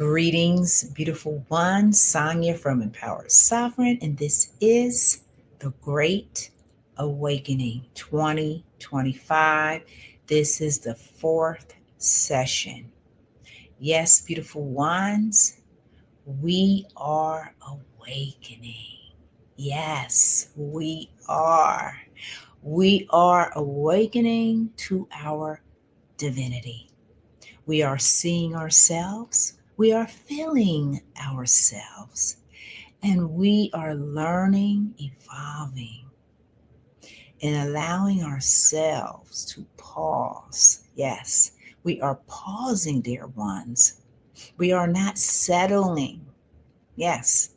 Greetings, beautiful one. Sonya from Empowered Sovereign, and this is the Great Awakening 2025. This is the fourth session. Yes, beautiful ones, we are awakening. Yes, we are. We are awakening to our divinity. We are seeing ourselves, we are feeling ourselves, and we are learning, evolving, and allowing ourselves to pause. Yes, we are pausing, dear ones. We are not settling. Yes,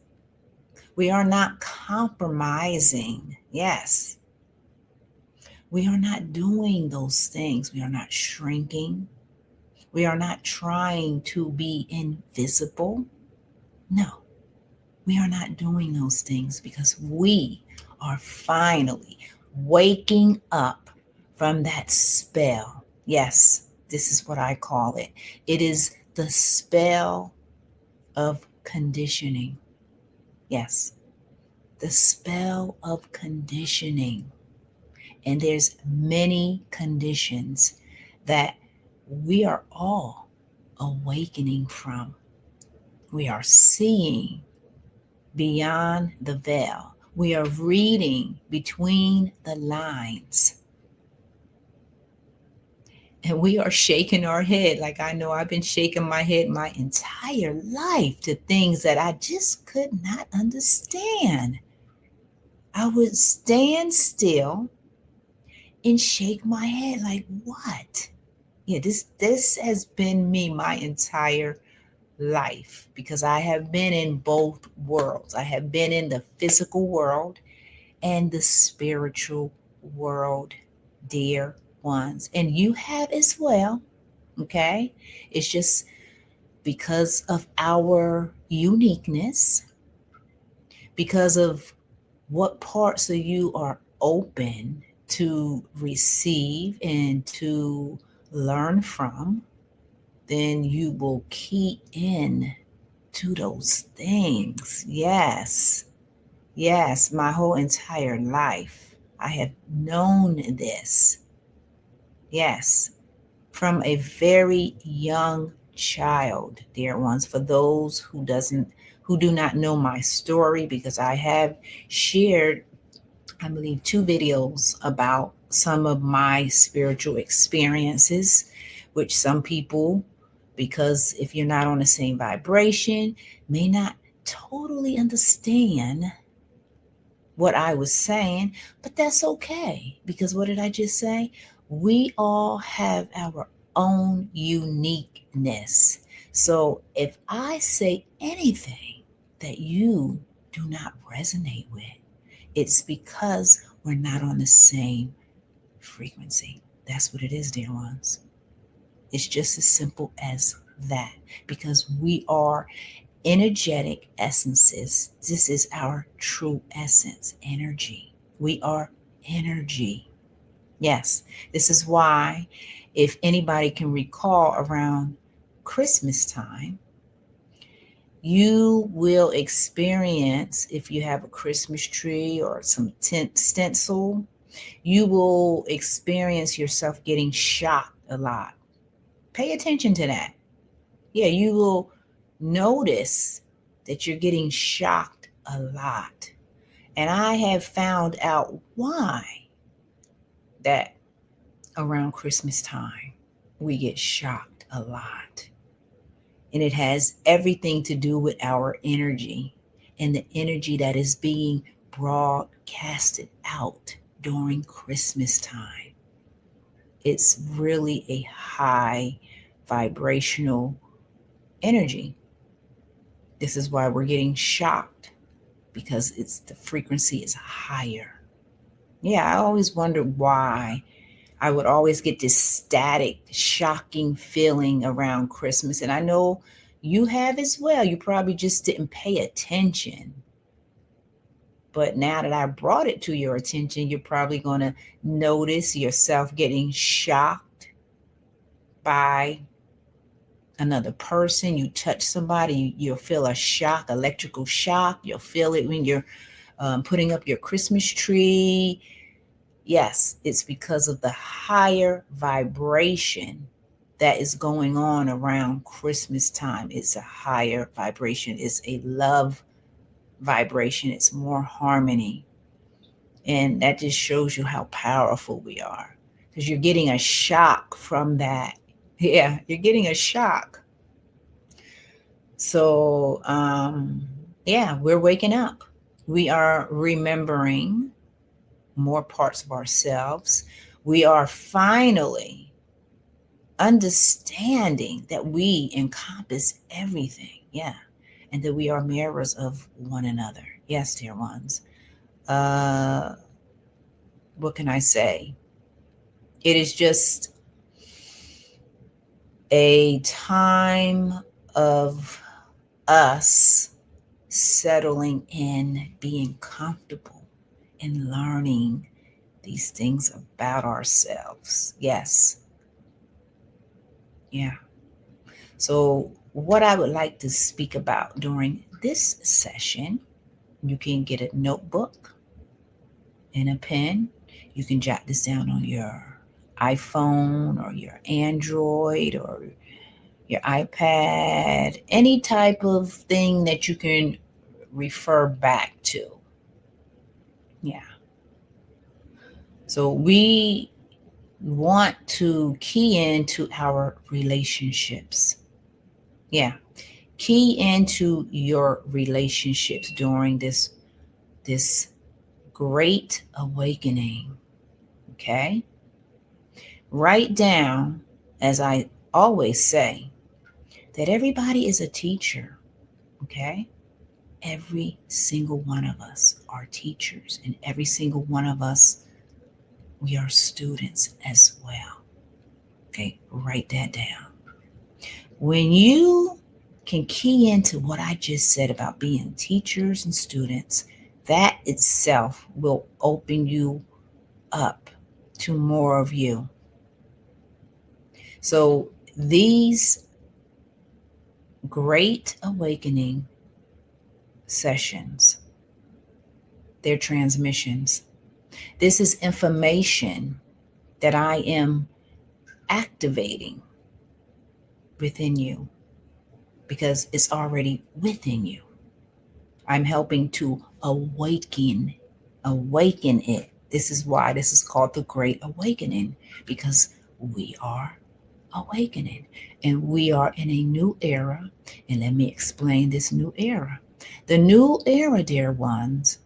we are not compromising. Yes, we are not doing those things. We are not shrinking. We are not trying to be invisible. No, we are not doing those things because we are finally waking up from that spell. Yes, this is what I call it. It is the spell of conditioning. Yes, the spell of conditioning. And there's many conditions that we are all awakening from. We are seeing beyond the veil. We are reading between the lines. And we are shaking our head. Like I know I've been shaking my head my entire life to things that I just could not understand. I would stand still and shake my head like, what? Yeah, this has been me my entire life because I have been in both worlds. I have been in the physical world and the spiritual world, dear ones. And you have as well, okay? It's just because of our uniqueness, because of what parts of you are open to receive and to learn from, then you will key in to those things. Yes. Yes, my whole entire life, I have known this. Yes, from a very young child, dear ones. For those who do not know my story, because I have shared, I believe, 2 videos about some of my spiritual experiences, which some people, because if you're not on the same vibration, may not totally understand what I was saying, but that's okay because what did I just say? We all have our own uniqueness. So if I say anything that you do not resonate with, it's because we're not on the same frequency. That's what it is, dear ones. It's just as simple as that because we are energetic essences. This is our true essence, energy. We are energy. Yes, this is why, if anybody can recall around Christmas time, you will experience, if you have a Christmas tree or some tent stencil, you will experience yourself getting shocked a lot. Pay attention to that. Yeah, you will notice that you're getting shocked a lot. And I have found out why that around Christmas time we get shocked a lot. And it has everything to do with our energy and the energy that is being broadcasted out during Christmas time. It's really a high vibrational energy. This is why we're getting shocked because it's the frequency is higher. Yeah, I always wondered why I would always get this static, shocking feeling around Christmas. And I know you have as well. You probably just didn't pay attention. But now that I brought it to your attention, you're probably going to notice yourself getting shocked by another person, you touch somebody, you'll feel a shock, electrical shock. You'll feel it when you're putting up your Christmas tree. Yes, it's because of the higher vibration that is going on around Christmas time. It's a higher vibration, it's a love vibration, it's more harmony. And that just shows you how powerful we are, because you're getting a shock from that. Yeah, you're getting a shock. So, yeah, we're waking up. We are remembering more parts of ourselves. We are finally understanding that we encompass everything. Yeah. And that we are mirrors of one another. Yes, dear ones. Uh, what can I say? It is just a time of us settling in, being comfortable, and learning these things about ourselves. Yes. Yeah. So, what I would like to speak about during this session, you can get a notebook and a pen. You can jot this down on your iPhone or your Android or your iPad, any type of thing that you can refer back to. Yeah. So we want to key into our relationships. Yeah. Key into your relationships during this great awakening. Okay? Write down, as I always say, that everybody is a teacher. Okay? Every single one of us are teachers, and every single one of us, we are students as well. Okay, write that down. When you can key into what I just said about being teachers and students, that itself will open you up to more of you. So, these great awakening sessions, they're transmissions. This is information that I am activating within you because it's already within you. I'm helping to awaken it. This is why this is called the Great Awakening, because we are awakening and we are in a new era. And let me explain this new era. The new era, dear ones,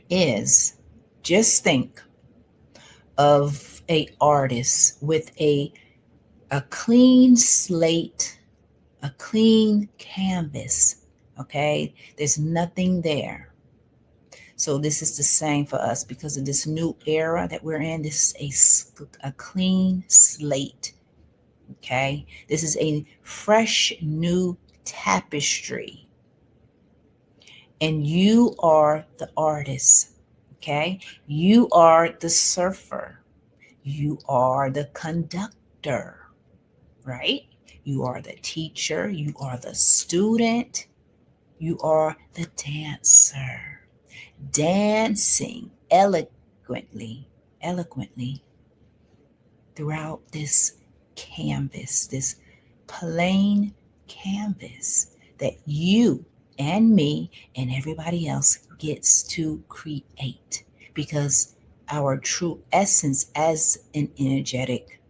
is, just think of a artist with a clean slate, a clean canvas. Okay, there's nothing there. So this is the same for us because of this new era that we're in. This is a clean slate. Okay, this is a fresh new tapestry, and you are the artist. Okay, you are the surfer. You are the conductor, right? You are the teacher. You are the student. You are the dancer, dancing eloquently throughout this canvas, this plain canvas that you and me and everybody else gets to create, because our true essence as an energetic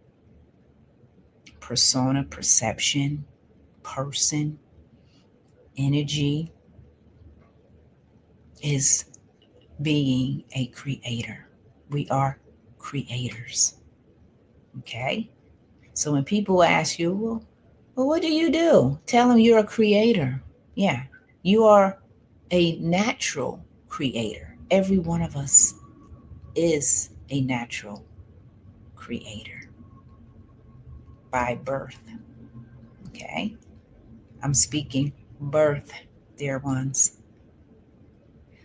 persona, perception, person, energy is being a creator. We are creators. Okay? So when people ask you, well, what do you do? Tell them you're a creator. Yeah, you are a natural creator. Every one of us is a natural creator by birth. Okay? I'm speaking birth, dear ones.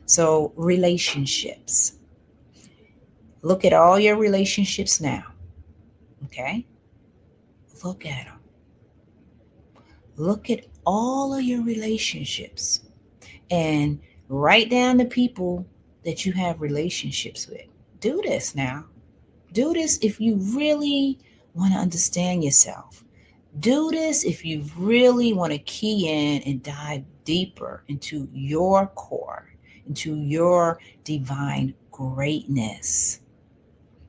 So, relationships. Look at all your relationships now. Okay? Look at them. Look at all of your relationships and write down the people that you have relationships with. Do this now. Do this if you really want to understand yourself. Do this if you really want to key in and dive deeper into your core, into your divine greatness.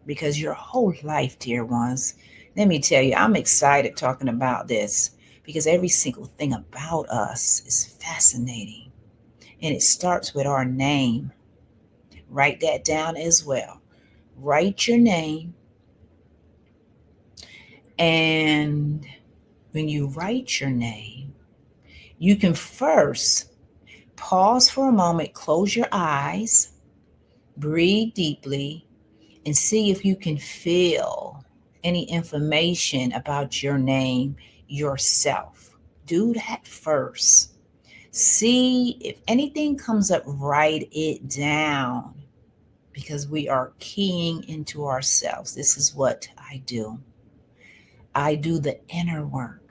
Because your whole life, dear ones, let me tell you, I'm excited talking about this because every single thing about us is fascinating. And it starts with our name. Write that down as well. Write your name. And when you write your name, you can first pause for a moment, close your eyes, breathe deeply, and see if you can feel any information about your name yourself. Do that first. See if anything comes up, write it down because we are keying into ourselves. This is what I do. I do the inner work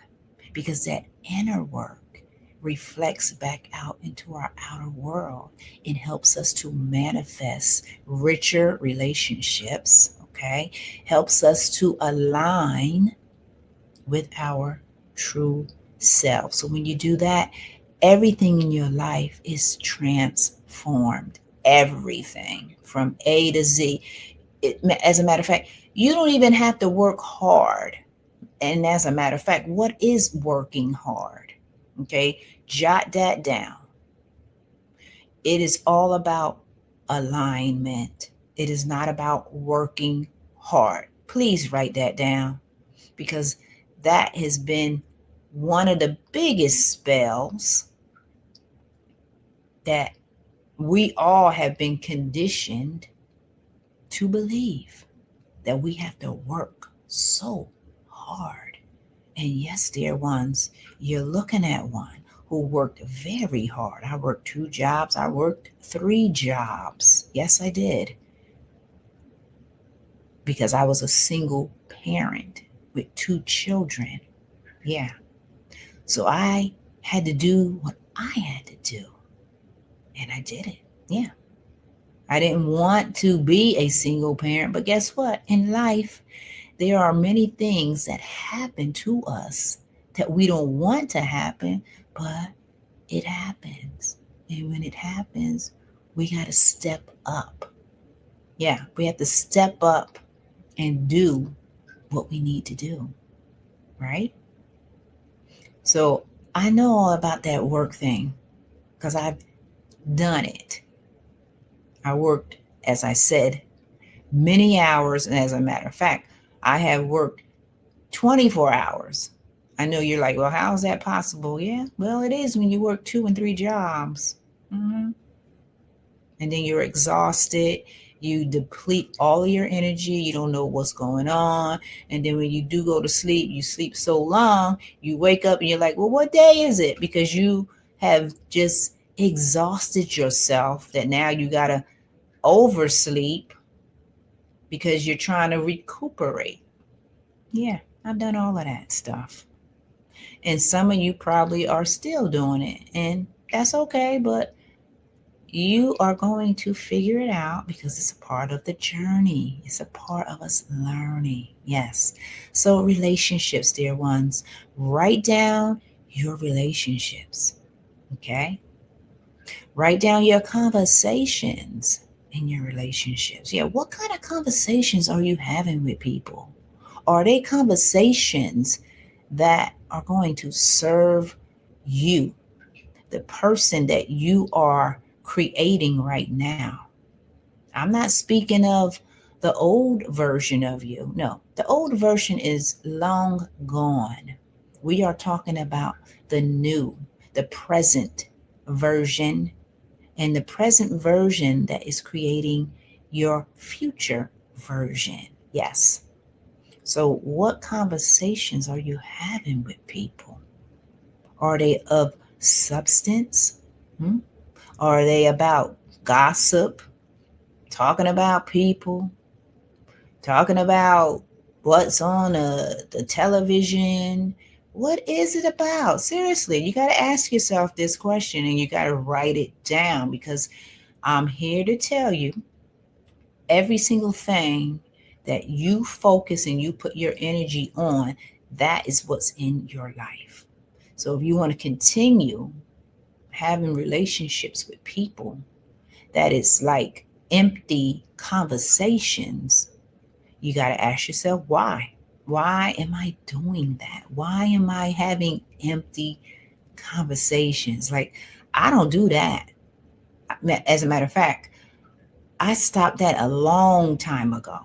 because that inner work reflects back out into our outer world and helps us to manifest richer relationships, okay? Helps us to align with our true self. So when you do that, everything in your life is transformed. Everything from A to Z. As a matter of fact, you don't even have to work hard. And as a matter of fact, what is working hard? Okay, jot that down. It is all about alignment. It is not about working hard. Please write that down because that has been one of the biggest spells that we all have been conditioned to believe, that we have to work so hard. And yes, dear ones, you're looking at one who worked very hard. I worked 2 jobs. I worked 3 jobs. Yes, I did. Because I was a single parent with 2 children. Yeah. So I had to do what I had to do. And I did it. Yeah. I didn't want to be a single parent, but guess what? In life, there are many things that happen to us that we don't want to happen, but it happens. And when it happens, we got to step up. Yeah, we have to step up and do what we need to do, right? So I know all about that work thing because I've done it. I worked, as I said, many hours. And as a matter of fact, I have worked 24 hours. I know you're like, well, how is that possible? Yeah, well, it is when you work 2 and 3 jobs. Mm-hmm. And then you're exhausted. You deplete all of your energy. You don't know what's going on. And then when you do go to sleep, you sleep so long, you wake up and you're like, well, what day is it? Because you have just exhausted yourself that now you got to oversleep because you're trying to recuperate. Yeah, I've done all of that stuff. And some of you probably are still doing it. And that's okay, but you are going to figure it out because it's a part of the journey. It's a part of us learning. Yes. So, relationships, dear ones, write down your relationships. Okay. Write down your conversations in your relationships. Yeah. What kind of conversations are you having with people? Are they conversations that are going to serve you, the person that you are creating right now? I'm not speaking of the old version of you. No, the old version is long gone. We are talking about the new, the present version, and the present version that is creating your future version. Yes. So, what conversations are you having with people? Are they of substance? Hmm? Are they about gossip, talking about people, talking about what's on the television, What is it about? Seriously, you got to ask yourself this question and you got to write it down, because I'm here to tell you every single thing that you focus and you put your energy on, that is what's in your life. So if you want to continue having relationships with people that is like empty conversations, you got to ask yourself why. Why am I doing that? Why am I having empty conversations? Like, I don't do that. As a matter of fact, I stopped that a long time ago.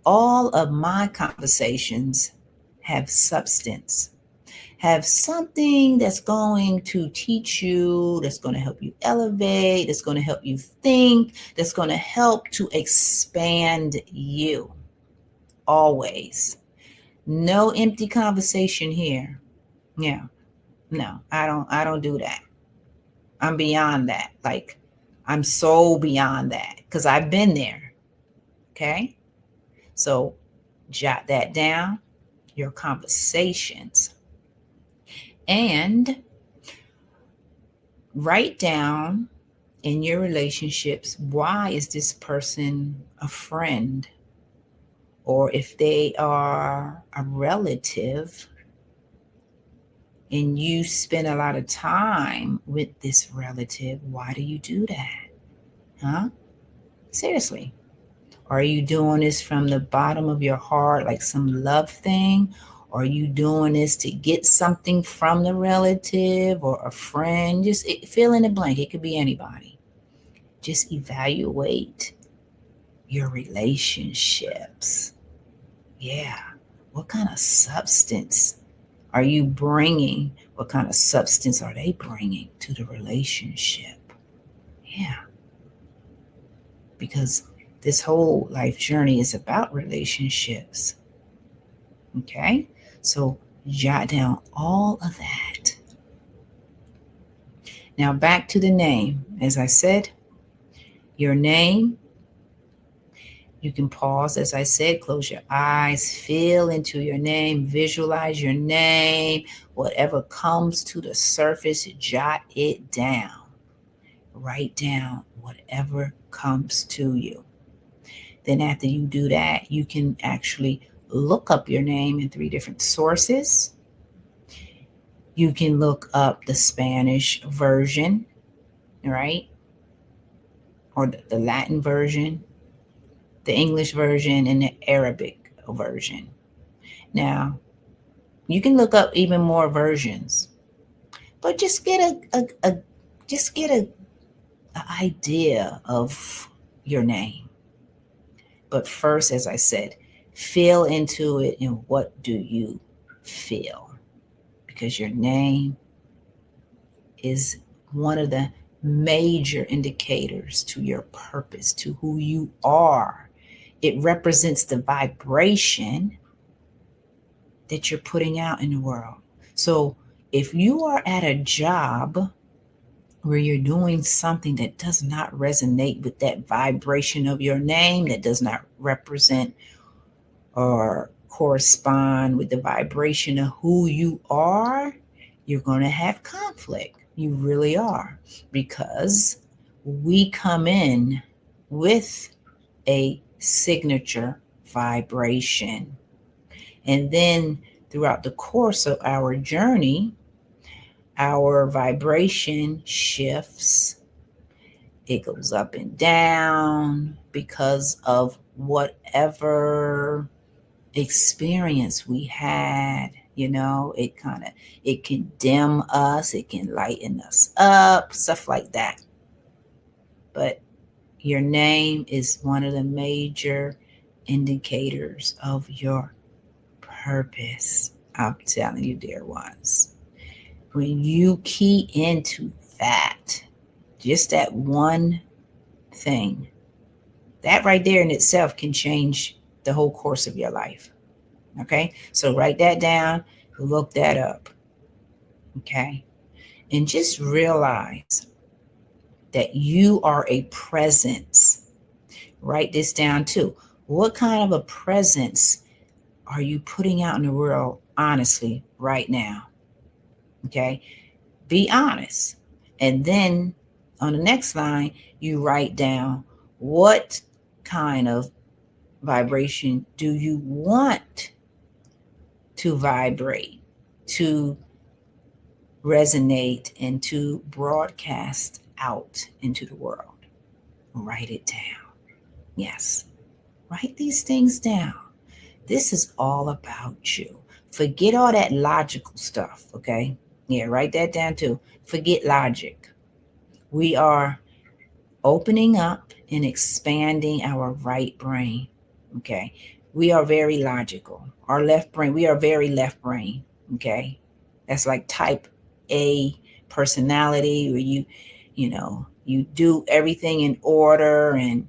All of my conversations have substance, have something that's going to teach you, that's going to help you elevate, that's going to help you think, that's going to help to expand you. Always. No empty conversation here. Yeah. No, I don't do that. I'm beyond that. Like, I'm so beyond that because I've been there. Okay? So jot that down, your conversations, and write down in your relationships, why is this person a friend? Or if they are a relative and you spend a lot of time with this relative, why do you do that? Huh? Seriously. Are you doing this from the bottom of your heart, like some love thing? Or are you doing this to get something from the relative or a friend? Just fill in the blank. It could be anybody. Just evaluate your relationships. Yeah. What kind of substance are you bringing? What kind of substance are they bringing to the relationship? Yeah. Because this whole life journey is about relationships. Okay? So jot down all of that. Now back to the name. As I said, your name, you can pause, as I said, close your eyes, feel into your name, visualize your name. Whatever comes to the surface, jot it down. Write down whatever comes to you. Then after you do that, you can actually look up your name in 3 different sources. You can look up the Spanish version, right? Or the Latin version, the English version, and the Arabic version. Now, you can look up even more versions, but just get a idea of your name. But first, as I said, feel into it and what do you feel? Because your name is one of the major indicators to your purpose, to who you are. It represents the vibration that you're putting out in the world. So if you are at a job where you're doing something that does not resonate with that vibration of your name, that does not represent or correspond with the vibration of who you are, you're going to have conflict. You really are. Because we come in with a signature vibration. And then throughout the course of our journey, our vibration shifts. It goes up and down because of whatever experience we had. It can dim us, it can lighten us up, stuff like that. But your name is one of the major indicators of your purpose. I'm telling you, dear ones, when you key into that, just that one thing, that right there in itself can change the whole course of your life. Okay, so write that down, look that up. Okay, and just realize that you are a presence. Write this down too. What kind of a presence are you putting out in the world honestly right now? Okay. Be honest. And then on the next line, you write down what kind of vibration do you want to vibrate, to resonate, and to broadcast out into the world. Write it down. Yes, write these things down. This is all about you. Forget all that logical stuff, okay? Yeah, write that down too. Forget logic. We are opening up and expanding our right brain, okay? We are very logical. Our left brain, we are very left brain, okay? That's like type A personality where you do everything in order and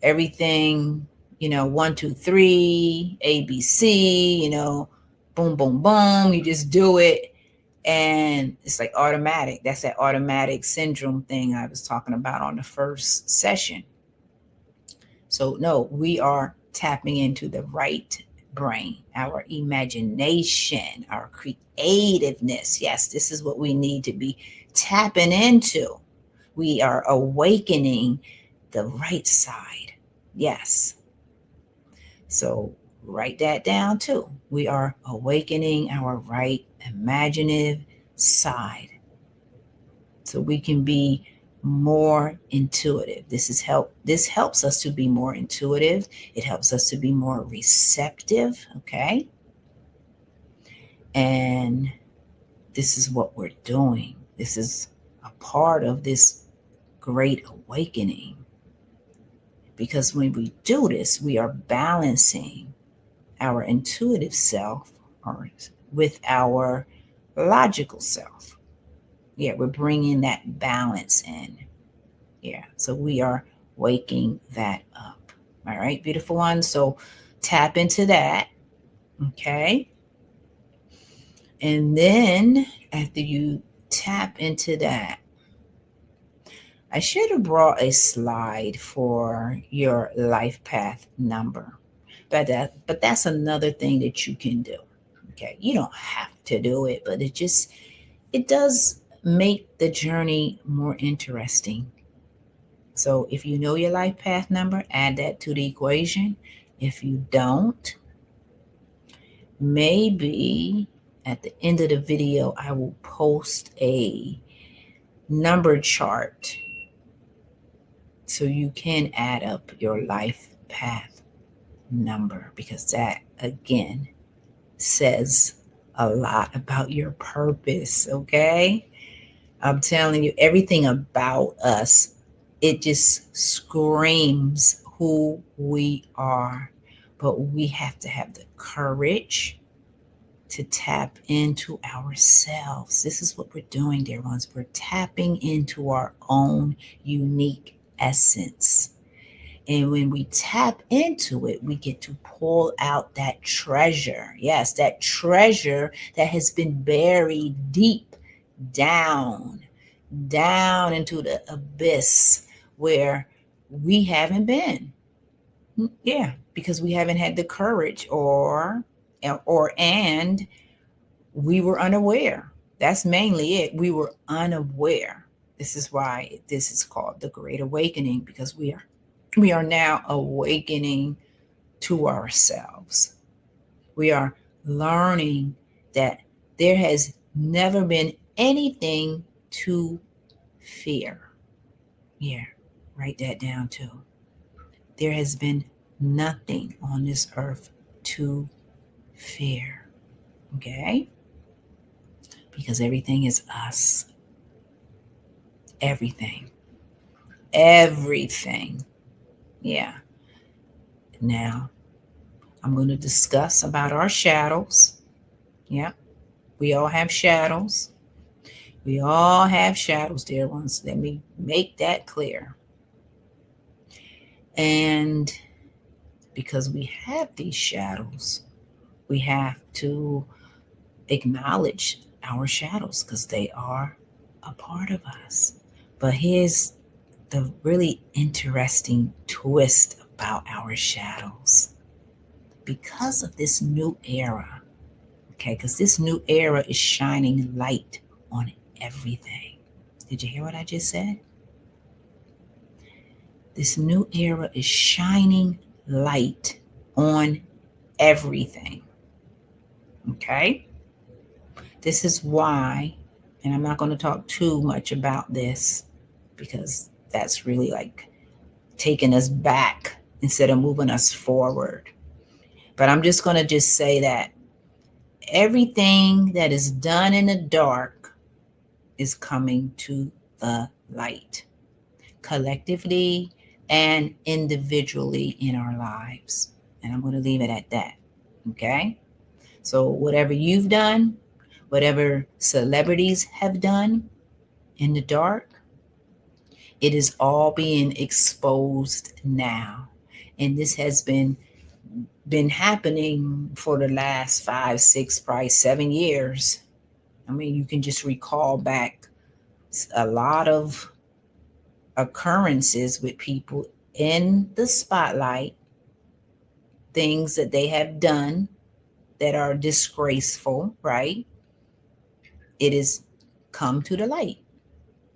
everything, 1, 2, 3, ABC, boom, boom, boom. You just do it. And it's like automatic. That's that automatic syndrome thing I was talking about on the first session. So, no, we are tapping into the right brain, our imagination, our creativeness. Yes, this is what we need to be tapping into. We are awakening the right side. Yes. So write that down too. We are awakening our right imaginative side so we can be more intuitive. This helps us to be more intuitive. It helps us to be more receptive, okay? And this is what we're doing. This is a part of this great awakening. Because when we do this, we are balancing our intuitive self with our logical self. Yeah, we're bringing that balance in. Yeah, so we are waking that up. All right, beautiful one. So tap into that. Okay. And then after you tap into that, I should have brought a slide for your life path number. But that's another thing that you can do. Okay. You don't have to do it, but it does make the journey more interesting. So if you know your life path number, add that to the equation. If you don't, maybe at the end of the video, I will post a number chart so you can add up your life path number, because that again says a lot about your purpose. Okay, I'm telling you, everything about us, it just screams who we are. But we have to have the courage to tap into ourselves. This is what we're doing, dear ones. We're tapping into our own unique essence. And when we tap into it, we get to pull out that treasure. Yes, that treasure that has been buried deep down, down into the abyss where we haven't been. Yeah, because we haven't had the courage and we were unaware. That's mainly it. We were unaware. This is why this is called the Great Awakening, because we are now awakening to ourselves. We are learning that there has never been anything to fear. Yeah, write that down too. There has been nothing on this earth to fear. Okay? Because everything is us. Everything. Everything. Yeah. Now, I'm going to discuss about our shadows. Yeah. We all have shadows. We all have shadows, dear ones. Let me make that clear. And because we have these shadows, we have to acknowledge our shadows because they are a part of us. But here's the really interesting twist about our shadows. because of this new era, okay, because this new era is shining light on everything. Did you hear what I just said? This new era is shining light on everything. Okay? This is why, and I'm not going to talk too much about this because that's really like taking us back instead of moving us forward. But I'm just going to just say that everything that is done in the dark is coming to the light, collectively and individually in our lives. And I'm going to leave it at that. Okay? So, whatever you've done, whatever celebrities have done in the dark, it is all being exposed now. And this has been happening for the last 5, 6, probably 7 years. I mean, you can just recall back a lot of occurrences with people in the spotlight, things that they have done that are disgraceful, right? It is come to the light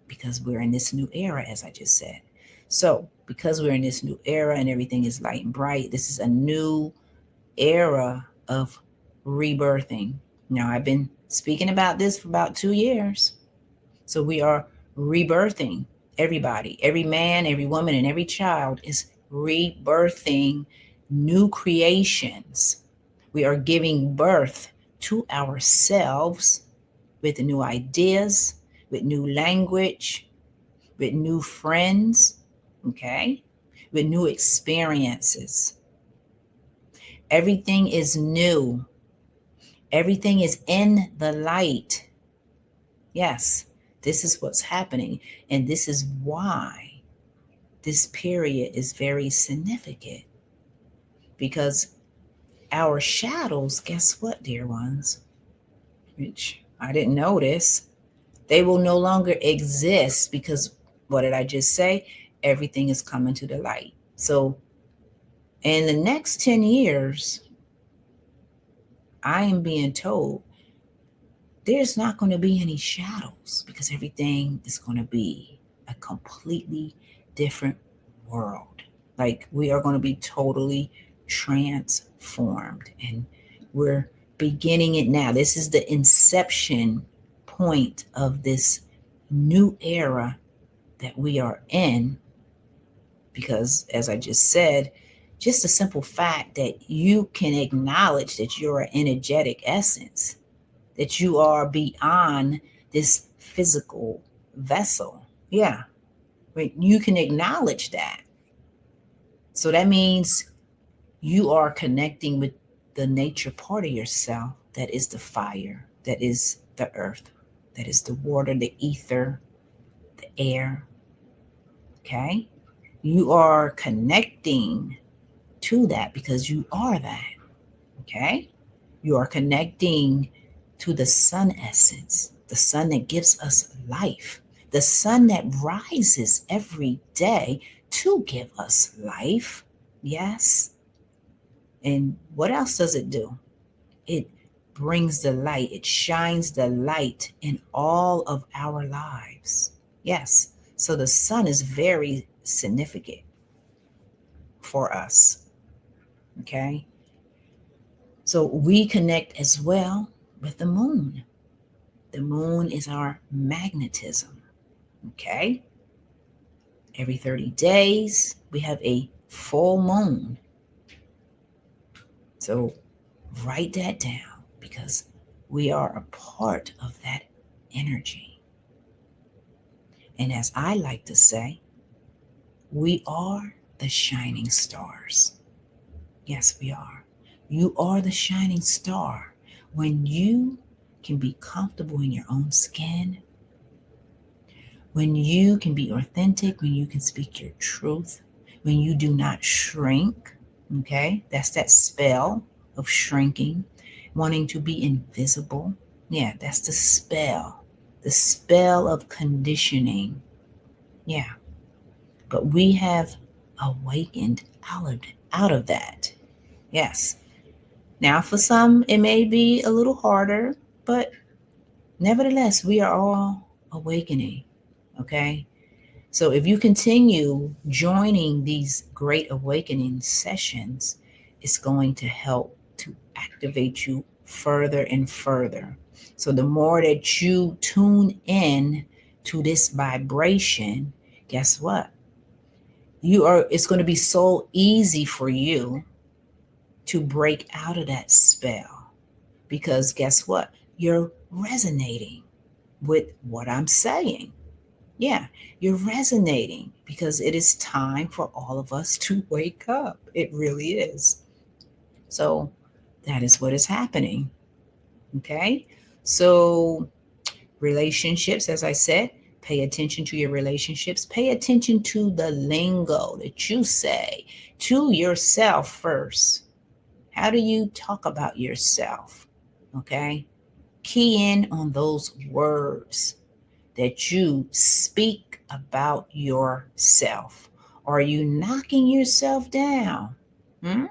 because we're in this new era, as I just said. So, because we're in this new era and everything is light and bright, this is a new era of rebirthing. Now, I've been speaking about this for about 2 years. So, we are rebirthing. Everybody, every man, every woman, and every child is rebirthing new creations. We are giving birth to ourselves with new ideas, with new language, with new friends, okay, with new experiences. Everything is new. Everything is in the light. Yes, this is what's happening. And this is why this period is very significant. Because our shadows, guess what, dear ones? Which I didn't notice. They will no longer exist because what did I just say? Everything is coming to the light. So in the next 10 years, I am being told there's not going to be any shadows because everything is going to be a completely different world. Like we are going to be totally transformed and we're beginning it now. This is the inception point of this new era that we are in because, as I just said, just the simple fact that you can acknowledge that you're an energetic essence, that you are beyond this physical vessel. Yeah, right. You can acknowledge that. So that means you are connecting with the nature part of yourself that is the fire, that is the earth, that is the water, the ether, the air. Okay? You are connecting to that because you are that. Okay? You are connecting to the sun essence, the sun that gives us life, the sun that rises every day to give us life. Yes. And what else does it do? It brings the light, it shines the light in all of our lives. Yes. So the sun is very significant for us. Okay. So we connect as well with the moon. The moon is our magnetism. Okay. Every 30 days, we have a full moon. So write that down because we are a part of that energy. And as I like to say, we are the shining stars. Yes, we are. You are the shining star. When you can be comfortable in your own skin, when you can be authentic, when you can speak your truth, when you do not shrink, okay? That's that spell of shrinking, wanting to be invisible. Yeah, that's the spell of conditioning. Yeah, but we have awakened out of that. Yes, Now, for some, it may be a little harder, but nevertheless, we are all awakening. Okay. So if you continue joining these great awakening sessions, it's going to help to activate you further and further. So the more that you tune in to this vibration, guess what? It's going to be so easy for you to break out of that spell, because guess what? You're resonating with what I'm saying. Yeah, you're resonating because it is time for all of us to wake up. It really is. So that is what is happening. Okay. So, relationships, as I said, pay attention to your relationships. Pay attention to the lingo that you say to yourself first. How do you talk about yourself? Okay. Key in on those words that you speak about yourself. Are you knocking yourself down? Hmm?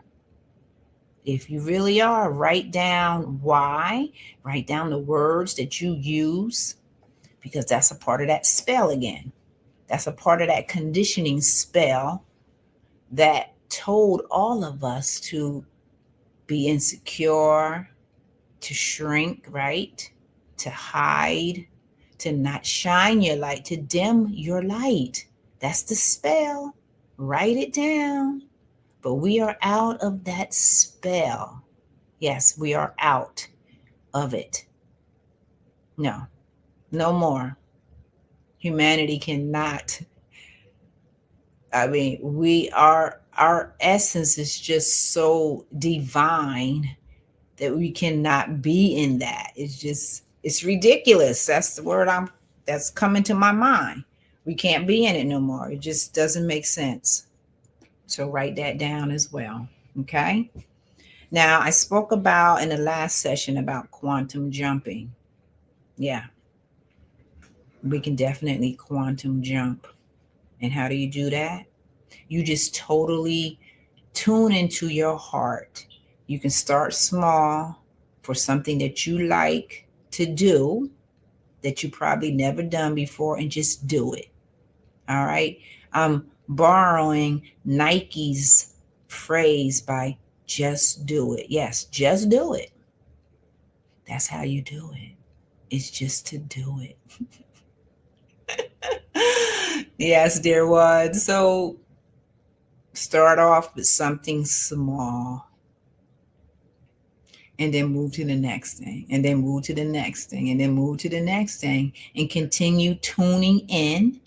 If you really are, write down why, write down the words that you use, because that's a part of that spell again. That's a part of that conditioning spell that told all of us to be insecure, to shrink, right? To hide, to not shine your light, to dim your light. That's the spell. Write it down. But we are out of that spell. Yes, we are out of it. No, no more. Humanity cannot. I mean, our essence is just so divine that we cannot be in that. It's ridiculous. That's the word that's coming to my mind. We can't be in it no more. It just doesn't make sense. So write that down as well. Okay. Now, I spoke about in the last session about quantum jumping. Yeah, we can definitely quantum jump. And how do you do that? You just totally tune into your heart. You can start small for something that you like to do that you probably never done before, and just do it. All right. I'm borrowing Nike's phrase by just do it. Yes, just do it. That's how you do it. It's just to do it. Yes, dear one. So start off with something small, and then move to the next thing, and then move to the next thing, and then move to the next thing, and continue tuning in.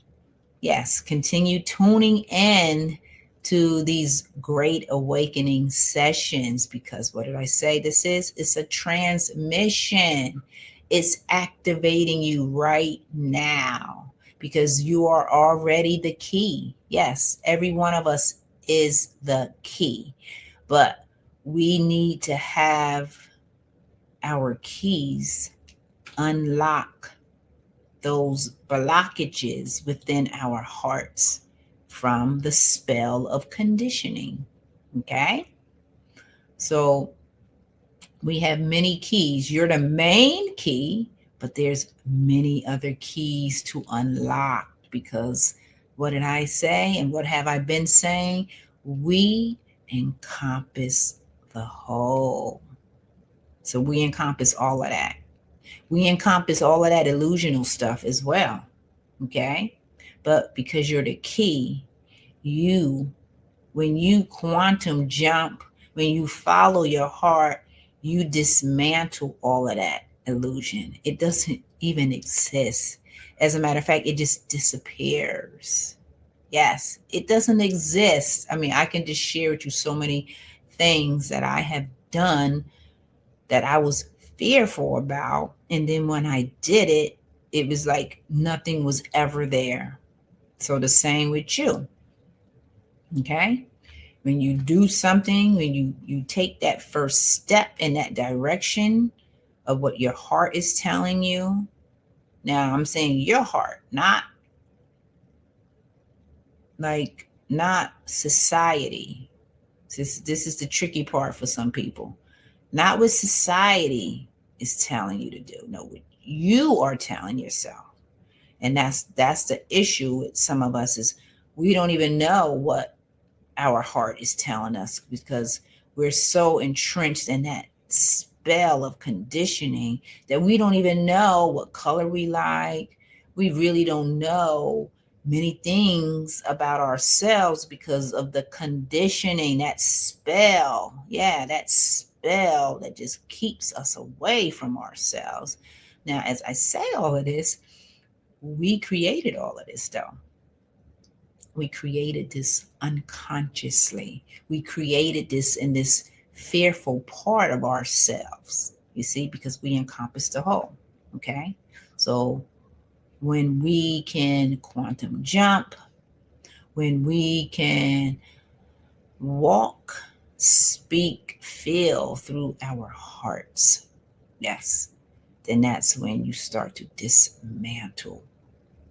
Yes, continue tuning in to these great awakening sessions, because what did I say this is? It's a transmission. It's activating you right now because you are already the key. Yes, every one of us is the key, but we need to have our keys unlock those blockages within our hearts from the spell of conditioning. Okay? So we have many keys. You're the main key, but there's many other keys to unlock, because what did I say and what have I been saying? We encompass the whole. So we encompass all of that. We encompass all of that illusional stuff as well. Okay. But because you're the key, you, when you quantum jump, when you follow your heart, you dismantle all of that illusion. It doesn't even exist. As a matter of fact, it just disappears. Yes, it doesn't exist. I mean, I can just share with you so many things that I have done that I was fearful about. And then when I did it, it was like nothing was ever there. So the same with you. Okay. When you do something, when you take that first step in that direction of what your heart is telling you. Now I'm saying your heart, not society. This is the tricky part for some people. Not what society is telling you to do. No, what you are telling yourself. And that's the issue with some of us is we don't even know what our heart is telling us because we're so entrenched in that spell of conditioning that we don't even know what color we like. We really don't know many things about ourselves because of the conditioning, that spell. Yeah, that spell that just keeps us away from ourselves. Now, as I say all of this, we created all of this though. We created this unconsciously. We created this in this fearful part of ourselves, you see, because we encompass the whole. Okay. So when we can quantum jump, when we can walk, speak, feel through our hearts, yes, then that's when you start to dismantle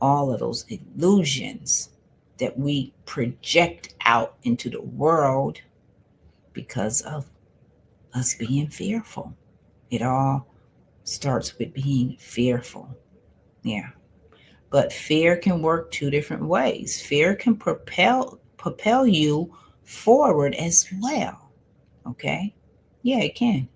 all of those illusions that we project out into the world because of us being fearful. It all starts with being fearful. Yeah. But fear can work two different ways. Fear can propel you forward as well. Okay? Yeah, it can.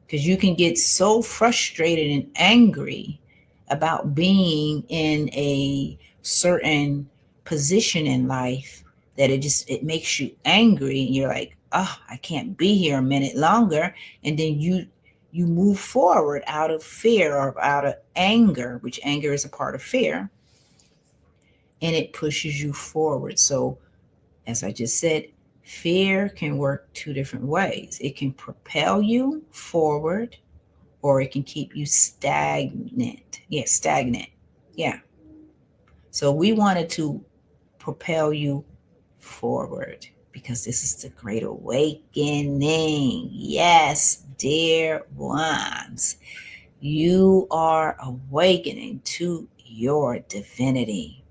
Because you can get so frustrated and angry about being in a certain position in life that it makes you angry and you're like, oh, I can't be here a minute longer. And then you move forward out of fear or out of anger, which anger is a part of fear, and it pushes you forward. So as I just said, fear can work two different ways. It can propel you forward or it can keep you stagnant. Yeah, stagnant. Yeah. So we wanted to propel you forward because this is the great awakening. Yes, dear ones, you are awakening to your divinity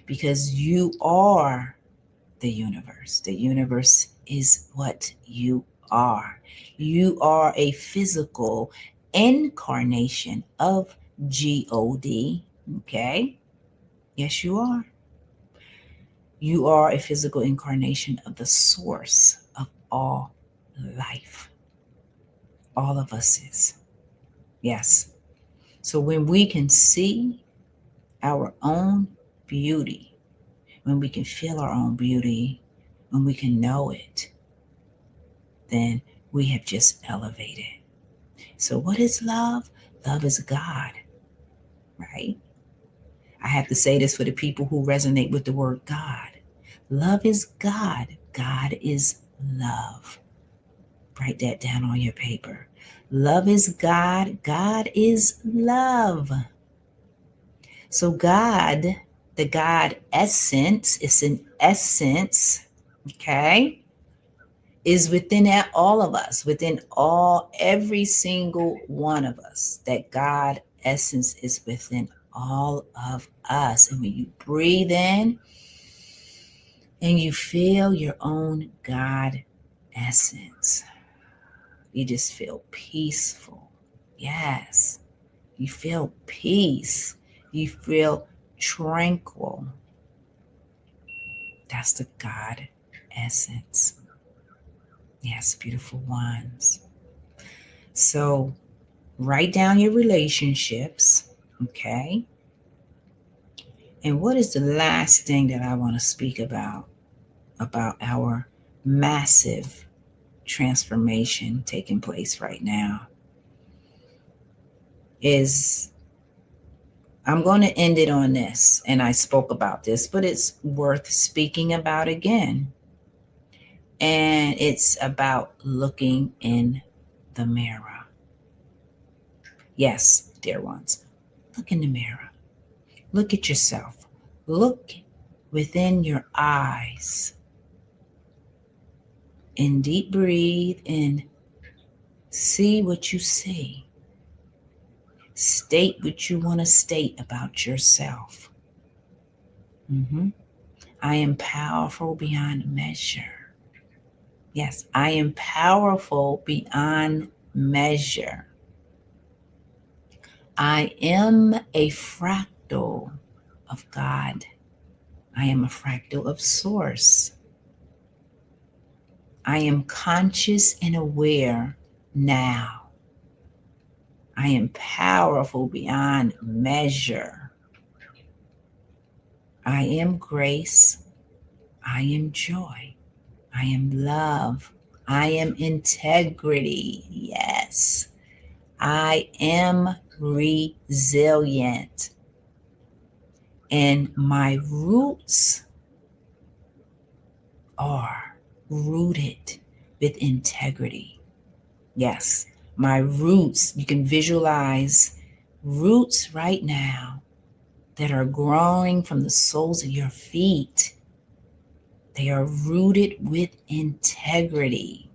because you are the universe. The universe is what you are. You are a physical incarnation of God. Okay? Yes, you are. You are a physical incarnation of the source of all life. All of us is. Yes. So when we can see our own beauty, when we can feel our own beauty, when we can know it, then we have just elevated. So, what is love? Love is God, right? I have to say this for the people who resonate with the word God. Love is God. God is love. Write that down on your paper. Love is God. God is love. So, God, the God essence, is an essence, okay? Is within all of us, within every single one of us. That God essence is within all of us. And when you breathe in and you feel your own God essence, you just feel peaceful. Yes, you feel peace. You feel tranquil. That's the God essence. Yes, beautiful ones. So write down your relationships, okay? And what is the last thing that I want to speak about our massive transformation taking place right now? Is I'm going to end it on this, and I spoke about this, but it's worth speaking about again. And it's about looking in the mirror. Yes, dear ones, look in the mirror. Look at yourself. Look within your eyes and deep breathe and see what you see. State what you want to state about yourself. I am powerful beyond measure. Yes, I am powerful beyond measure. I am a fractal of God. I am a fractal of Source. I am conscious and aware now. I am powerful beyond measure. I am grace. I am joy. I am love. I am integrity. Yes. I am resilient. And my roots are rooted with integrity. Yes, my roots, you can visualize roots right now that are growing from the soles of your feet. They are rooted with integrity.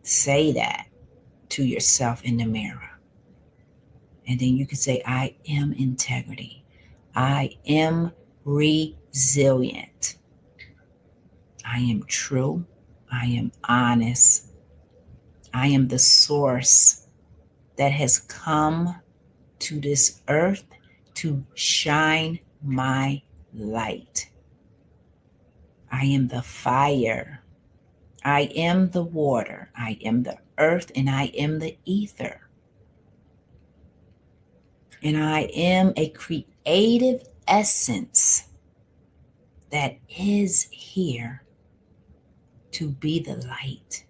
Say that to yourself in the mirror. And then you can say, I am integrity. I am resilient. I am true. I am honest. I am the source that has come to this earth to shine my light. I am the fire. I am the water. I am the earth, and I am the ether. And I am a creative essence that is here to be the light.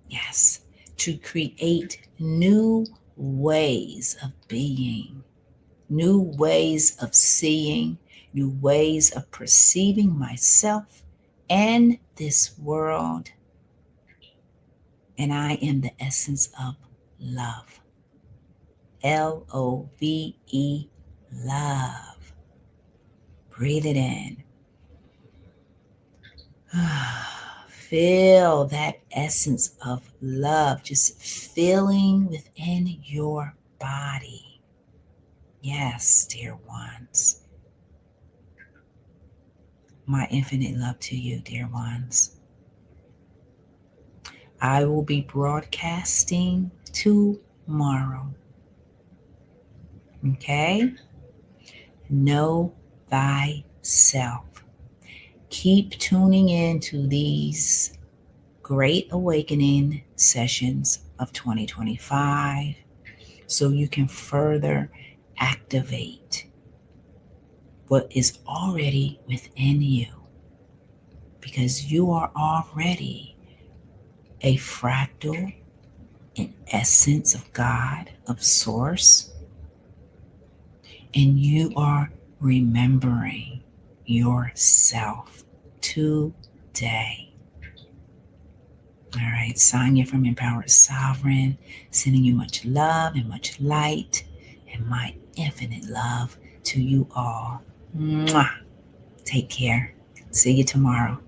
Yes, to create new ways of being, new ways of seeing, new ways of perceiving myself and this world. And I am the essence of love. Love, love. Breathe it in. Feel that essence of love just filling within your body. Yes, dear ones. My infinite love to you, dear ones. I will be broadcasting tomorrow. Okay? Know thyself. Keep tuning in to these great awakening sessions of 2025 so you can further activate what is already within you, because you are already a fractal, an essence of God, of Source, and you are remembering yourself today. All right, Sonya from Empowered Sovereign, sending you much love and much light and my infinite love to you all. Mwah. Take care. See you tomorrow.